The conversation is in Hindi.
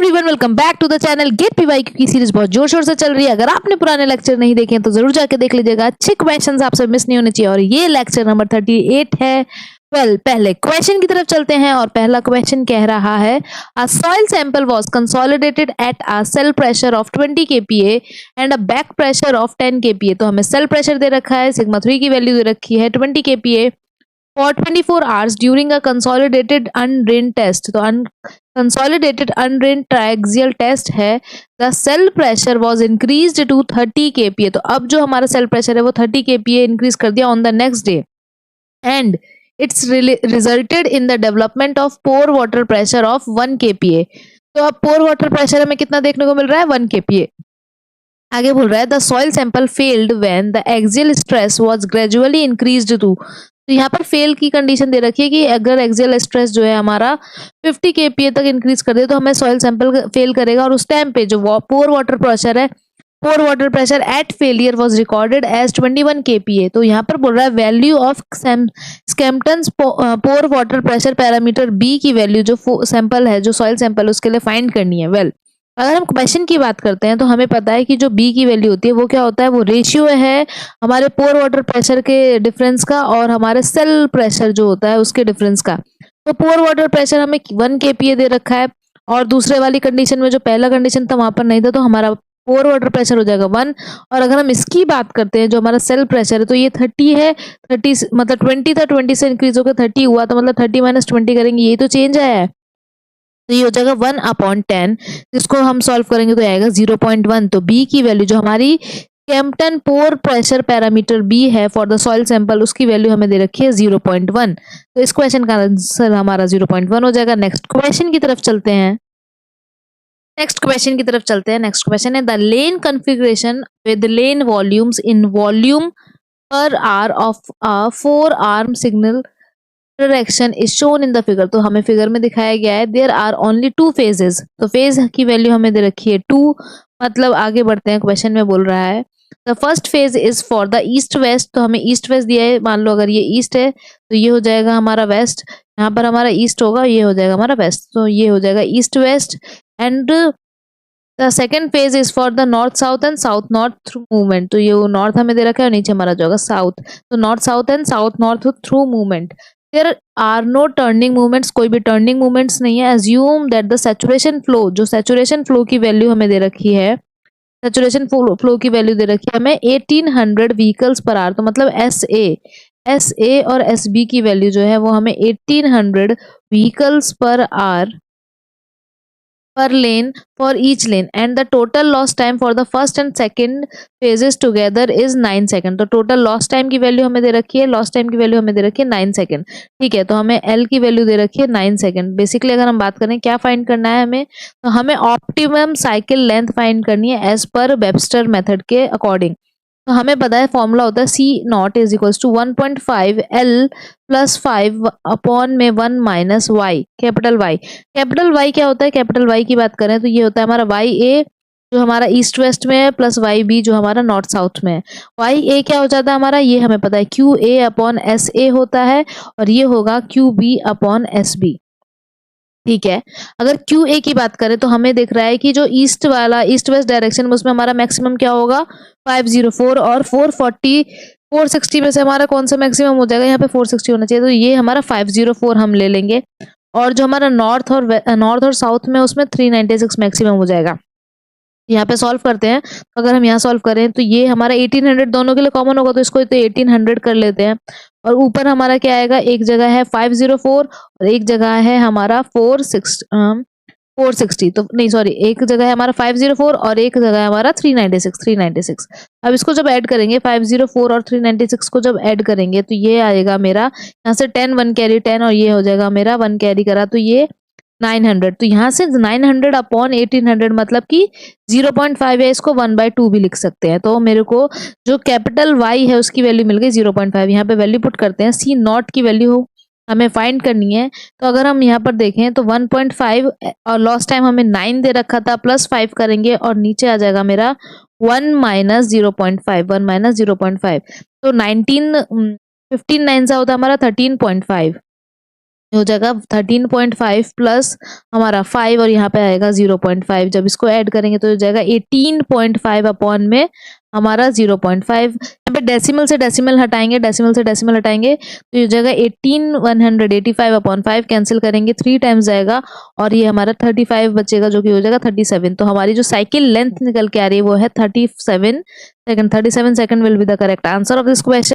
Everyone, welcome back to the channel get PYQ की सीरीज बहुत जोर शोर से चल रही है। अगर आपने पुराने लेक्चर नहीं देखे हैं तो जरूर जाके देख लीजिएगा। अच्छे क्वेश्चंस आपसे मिस नहीं होने चाहिए और ये लेक्चर नंबर 38 है। पहले क्वेश्चन की तरफ चलते हैं और पहला क्वेश्चन कह रहा है a soil sample was consolidated at a cell pressure of 20 kPa and a back pressure of 10 kPa। तो हमें सेल प्रेशर दे रखा है, सिग्मा 3 की वैल्यू दे रखी है 20 kPa for 24 hours during a consolidated undrained test। तो consolidated undrained triaxial test है। the cell pressure was increased to 30 kPa। तो अब जो हमारा सेल प्रेशर है वो 30 kPa इंक्रीज कर दिया on the next day and it's resulted in the development of pore water pressure of 1 kPa। तो अब pore water pressure हमें कितना देखने को मिल रहा है 1 kPa। आगे बोल रहा है the soil sample failed when the axial stress was gradually increased to. तो यहाँ पर फेल की कंडीशन दे रखी है कि अगर एक्सियल स्ट्रेस जो है हमारा 50 kPa तक इंक्रीज कर दे तो हमें सॉइल सैंपल फेल करेगा। और उस टाइम पे जो पोर वाटर प्रेशर है, pore water pressure at failure was recorded as 21 kPa। तो यहाँ पर बोल रहा है value of Skempton's pore water pressure parameter B की वैल्यू जो सैंपल है, जो सॉइल सैंपल उसके लिए फाइंड करनी है। अगर हम क्वेश्चन की बात करते हैं तो हमें पता है कि जो बी की वैल्यू होती है वो क्या होता है, वो रेशियो है हमारे पोर वाटर प्रेशर के डिफरेंस का और हमारे सेल प्रेशर जो होता है उसके डिफरेंस का। तो पोर वाटर प्रेशर हमें 1 kPa दे रखा है और दूसरे वाली कंडीशन में जो पहला कंडीशन था वहां पर नहीं था, तो हमारा पोर वाटर प्रेशर हो जाएगा 1। और अगर हम इसकी बात करते हैं जो हमारा सेल प्रेशर है तो ये 30 है। 30 मतलब 20 था, 20 से इंक्रीज होकर 30 हुआ, तो मतलब 30 - 20 करेंगे, यही तो चेंज आया है। तो ये हो जाएगा 1/10। इसको हम सॉल्व करेंगे तो आएगा 0.1। तो बी की वैल्यू जो हमारी स्कैम्पटन पोर प्रेशर पैरामीटर बी है फॉर द सॉइल सैंपल, उसकी वैल्यू हमें दे रखी है 0.1। तो इस क्वेश्चन का आंसर हमारा 0.1 हो जाएगा। नेक्स्ट क्वेश्चन की तरफ चलते हैं। Next question is the lane configuration with lane volumes in volume per hour of 4 arm signal direction is shown in the figure. तो हमें फिगर में दिखाया गया है देयर आर ओनली 2 फेजेस। तो फेज की वैल्यू हमें दे रखी है 2। मतलब आगे बढ़ते हैं, क्वेश्चन में बोल रहा है the first phase is for the east west. तो हमें ईस्ट वेस्ट दिया है, मान लो अगर ये ईस्ट है तो ये हो जाएगा हमारा वेस्ट, यहाँ पर हमारा ईस्ट होगा, ये हो जाएगा हमारा वेस्ट, तो ये हो जाएगा east west. And the second phase is for the north south and south north through movement. तो ये नॉर्थ हमें दे रखा है और नीचे हमारा जो होगा साउथ, तो north south and south north through movement. There are no turning movements, कोई भी टर्निंग मूवमेंट्स नहीं है। Assume that the saturation flow, जो सैचुरेशन फ्लो की वैल्यू हमें दे रखी है, सैचुरेशन फ्लो की वैल्यू दे रखी है हमें 1800 व्हीकल्स पर आवर। तो मतलब एस ए और एस बी की वैल्यू जो है वो हमें 1800 vehicles per hour per lane for each lane and the total lost time for the first and second phases together is 9 second. तो टोटल लॉस्ट टाइम की वैल्यू हमें दे रखी है, लॉस्ट टाइम की वैल्यू हमें दे रखी है 9 सेकंड। ठीक है, तो हमें एल की वैल्यू दे रखी है 9 सेकंड। बेसिकली अगर हम बात करें क्या फाइंड करना है हमें, तो हमें ऑप्टिमम साइकिल लेंथ फाइंड करनी है एज पर वेबस्टर मेथड के अकॉर्डिंग। तो हमें पता है फॉर्मूला होता है C naught is equals to 1.5 L plus 5 upon में 1 minus Y, capital Y. Capital Y क्या होता है, कैपिटल वाई की बात करें तो ये होता है हमारा वाई ए जो हमारा ईस्ट वेस्ट में है प्लस वाई बी जो हमारा नॉर्थ साउथ में है। वाई ए क्या हो जाता है हमारा, ये हमें पता है Q A upon S A होता है और ये होगा Q B upon S B. ठीक है, अगर क्यू ए की बात करें तो हमें दिख रहा है कि जो ईस्ट वाला ईस्ट वेस्ट डायरेक्शन में उसमें हमारा मैक्सिमम क्या होगा 504 और 440 460 में से हमारा कौन सा मैक्सिमम हो जाएगा, यहाँ पे 460 होना चाहिए, तो ये हमारा 504 हम ले लेंगे। और जो हमारा नॉर्थ और साउथ में उसमें 396 मैक्सिमम हो जाएगा। यहाँ पे सॉल्व करते हैं, तो अगर हम यहाँ सॉल्व करें तो ये हमारा 1800 दोनों के लिए कॉमन होगा, तो इसको तो 1800 कर लेते हैं। और ऊपर हमारा क्या आएगा, एक जगह है 504 और एक जगह है हमारा 460। तो नहीं सॉरी, एक जगह है हमारा 504 और एक जगह है हमारा 396। अब इसको जब ऐड करेंगे 504 और 396 को जब ऐड करेंगे तो ये आएगा मेरा यहाँ से 10 1 कैरी 10 और ये हो जाएगा मेरा 1 कैरी करा तो ये 900। तो यहाँ से 900 अपॉन 1800 मतलब कि 0.5 है, इसको 1/2 भी लिख सकते हैं। तो मेरे को जो कैपिटल वाई है उसकी वैल्यू मिल गई 0.5। यहाँ पे वैल्यू पुट करते हैं, सी नॉट की वैल्यू हमें फाइंड करनी है। तो अगर हम यहाँ पर देखें तो 1.5 और लॉस्ट टाइम हमें 9 दे रखा था, प्लस 5 करेंगे और नीचे आ जाएगा मेरा 1 माइनस 0.5। तो 15 9 से होता है हमारा 13.5। हो जाएगा 13.5 प्लस हमारा 5 और यहाँ पे आएगा 0.5। जब इसको ऐड करेंगे तो हो जाएगा 18.5 अपॉन में हमारा 0.5। यहाँ पे डेसिमल से डेसिमल हटाएंगे, डेसिमल से डेसिमल हटाएंगे तो ये हो जाएगा 18185 अपॉन 5। कैंसिल करेंगे 3 टाइम्स जाएगा और ये हमारा 35 बचेगा जो कि हो जाएगा 37। तो हमारी जो साइकिल लेंथ निकल के आ रही है वो है 37 second. 37 second will be the correct answer of this question.